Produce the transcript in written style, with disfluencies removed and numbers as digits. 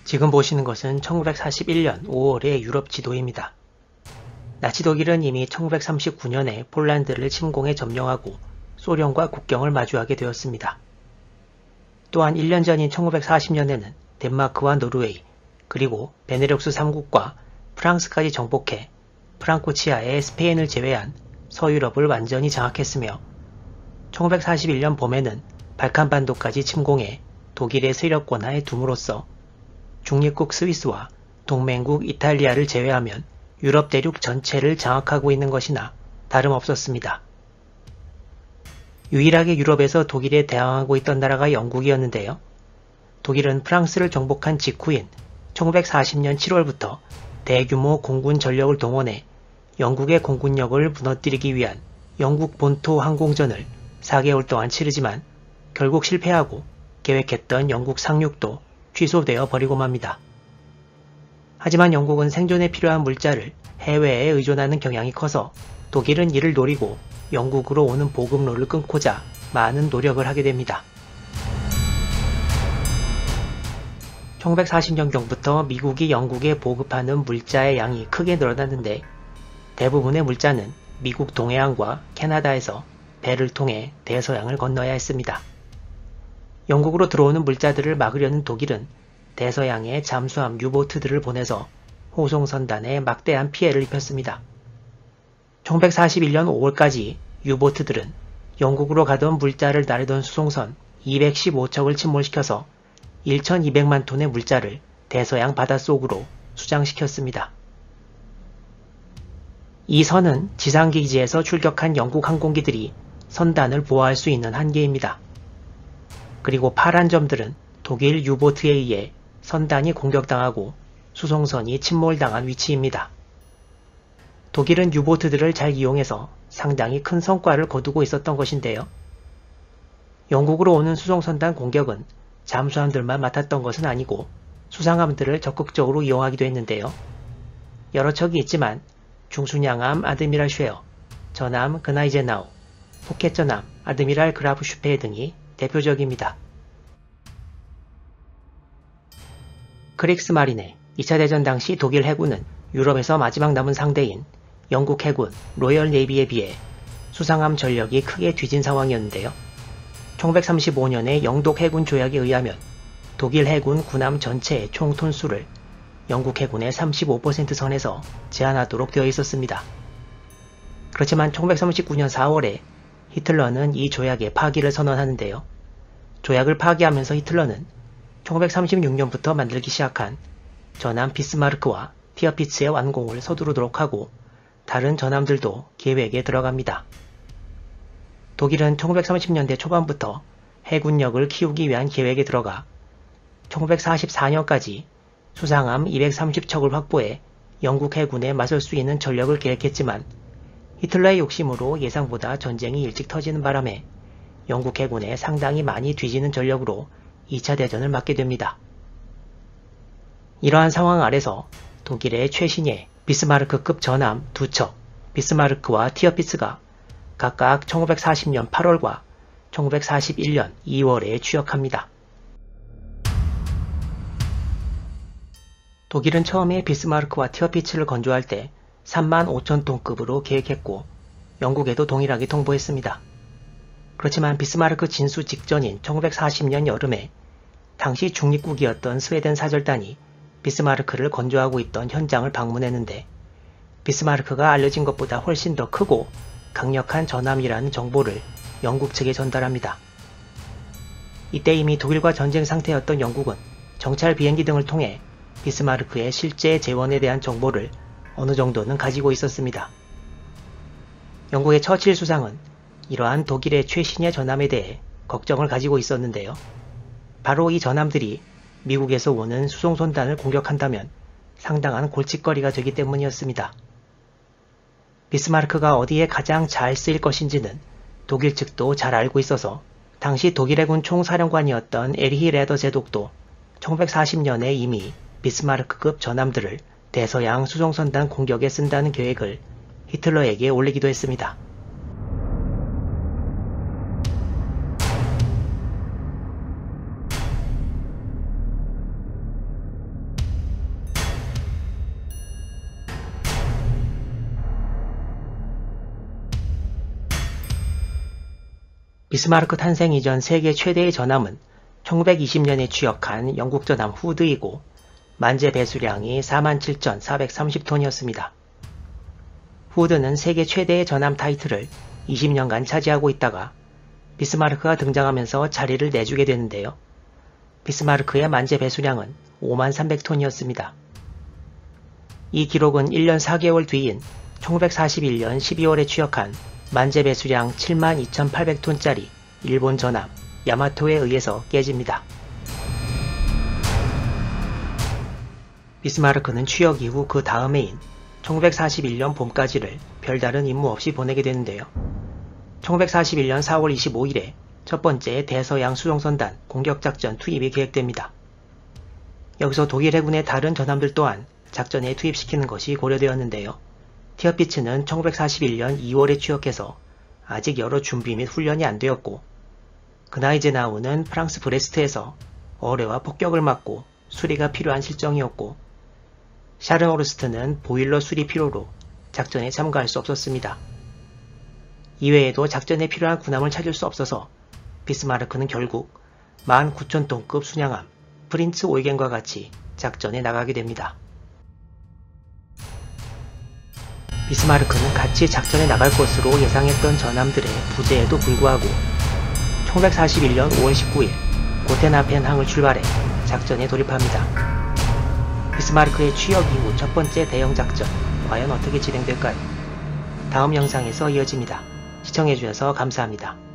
지금 보시는 것은 1941년 5월의 유럽 지도입니다. 나치 독일은 이미 1939년에 폴란드를 침공해 점령하고 소련과 국경을 마주하게 되었습니다. 또한 1년 전인 1940년에는 덴마크와 노르웨이, 그리고 베네룩스 3국과 프랑스까지 정복해 프랑코 치하의 스페인을 제외한 서유럽을 완전히 장악했으며 1941년 봄에는 발칸반도까지 침공해 독일의 세력권하에 둠으로써 중립국 스위스와 동맹국 이탈리아를 제외하면 유럽 대륙 전체를 장악하고 있는 것이나 다름없었습니다. 유일하게 유럽에서 독일에 대항하고 있던 나라가 영국이었는데요. 독일은 프랑스를 정복한 직후인 1940년 7월부터 대규모 공군 전력을 동원해 영국의 공군력을 무너뜨리기 위한 영국 본토 항공전을 4개월 동안 치르지만 결국 실패하고 계획했던 영국 상륙도 취소되어 버리고 맙니다. 하지만 영국은 생존에 필요한 물자를 해외에 의존하는 경향이 커서 독일은 이를 노리고 영국으로 오는 보급로를 끊고자 많은 노력을 하게 됩니다. 1940년경부터 미국이 영국에 보급하는 물자의 양이 크게 늘어났는데 대부분의 물자는 미국 동해안과 캐나다에서 배를 통해 대서양을 건너야 했습니다. 영국으로 들어오는 물자들을 막으려는 독일은 대서양에 잠수함 유보트들을 보내서 호송선단에 막대한 피해를 입혔습니다. 1941년 5월까지 유보트들은 영국으로 가던 물자를 나르던 수송선 215척을 침몰시켜서 1,200만 톤의 물자를 대서양 바닷속으로 수장시켰습니다. 이 선은 지상기지에서 출격한 영국 항공기들이 선단을 보호할 수 있는 한계입니다. 그리고 파란 점들은 독일 유보트에 의해 선단이 공격당하고 수송선이 침몰당한 위치입니다. 독일은 유보트들을 잘 이용해서 상당히 큰 성과를 거두고 있었던 것인데요. 영국으로 오는 수송선단 공격은 잠수함들만 맡았던 것은 아니고 수상함들을 적극적으로 이용하기도 했는데요. 여러 척이 있지만 중순양함 아드미랄 쉐어, 전함 그나이제나우, 포켓 전함 아드미랄 그라프 슈페 등이 대표적입니다. 크릭스마린의 2차 대전 당시 독일 해군은 유럽에서 마지막 남은 상대인 영국 해군 로열 네이비에 비해 수상함 전력이 크게 뒤진 상황이었는데요. 1935년의 영독 해군 조약에 의하면 독일 해군 군함 전체의 총 톤수를 영국 해군의 35% 선에서 제한하도록 되어 있었습니다. 그렇지만 1939년 4월에 히틀러는 이 조약의 파기를 선언하는데요. 조약을 파기하면서 히틀러는 1936년부터 만들기 시작한 전함 비스마르크와 티어피츠의 완공을 서두르도록 하고 다른 전함들도 계획에 들어갑니다. 독일은 1930년대 초반부터 해군력을 키우기 위한 계획에 들어가 1944년까지 수상함 230척을 확보해 영국 해군에 맞설 수 있는 전력을 계획했지만 히틀러의 욕심으로 예상보다 전쟁이 일찍 터지는 바람에 영국 해군에 상당히 많이 뒤지는 전력으로 2차 대전을 맞게 됩니다. 이러한 상황 아래서 독일의 최신의 비스마르크급 전함 2척, 비스마르크와 티어피츠가 각각 1940년 8월과 1941년 2월에 취역합니다. 독일은 처음에 비스마르크와 티어피츠를 건조할 때 35,000톤급으로 계획했고 영국에도 동일하게 통보했습니다. 그렇지만 비스마르크 진수 직전인 1940년 여름에 당시 중립국이었던 스웨덴 사절단이 비스마르크를 건조하고 있던 현장을 방문했는데 비스마르크가 알려진 것보다 훨씬 더 크고 강력한 전함이라는 정보를 영국 측에 전달합니다. 이때 이미 독일과 전쟁 상태였던 영국은 정찰 비행기 등을 통해 비스마르크의 실제 재원에 대한 정보를 어느 정도는 가지고 있었습니다. 영국의 처칠 수상은 이러한 독일의 최신의 전함에 대해 걱정을 가지고 있었는데요. 바로 이 전함들이 미국에서 오는 수송선단을 공격한다면 상당한 골칫거리가 되기 때문이었습니다. 비스마르크가 어디에 가장 잘 쓰일 것인지는 독일 측도 잘 알고 있어서 당시 독일 해군 총사령관이었던 에리히 레더 제독도 1940년에 이미 비스마르크급 전함들을 대서양 수송선단 공격에 쓴다는 계획을 히틀러에게 올리기도 했습니다. 비스마르크 탄생 이전 세계 최대의 전함은 1920년에 취역한 영국 전함 후드이고 만재 배수량이 47,430톤이었습니다. 후드는 세계 최대의 전함 타이틀을 20년간 차지하고 있다가 비스마르크가 등장하면서 자리를 내주게 되는데요. 비스마르크의 만재 배수량은 53,300톤이었습니다. 이 기록은 1년 4개월 뒤인 1941년 12월에 취역한 만재 배수량 72,800톤짜리 일본 전함 야마토에 의해서 깨집니다. 비스마르크는 취역 이후 그 다음 해인 1941년 봄까지를 별다른 임무 없이 보내게 되는데요. 1941년 4월 25일에 첫 번째 대서양 수송선단 공격작전 투입이 계획됩니다. 여기서 독일 해군의 다른 전함들 또한 작전에 투입시키는 것이 고려되었는데요. 티어피츠는 1941년 2월에 취역해서 아직 여러 준비 및 훈련이 안 되었고 그나이제나우는 프랑스 브레스트에서 어뢰와 폭격을 맞고 수리가 필요한 실정이었고 샤르노르스트는 보일러 수리 필요로 작전에 참가할 수 없었습니다. 이외에도 작전에 필요한 군함을 찾을 수 없어서 비스마르크는 결국 19,000톤급 순양함 프린츠 오이겐과 같이 작전에 나가게 됩니다. 비스마르크는 같이 작전에 나갈 것으로 예상했던 전함들의 부재에도 불구하고 1941년 5월 19일 고테나펜 항을 출발해 작전에 돌입합니다. 비스마르크의 취역 이후 첫 번째 대형 작전 과연 어떻게 진행될까요? 다음 영상에서 이어집니다. 시청해주셔서 감사합니다.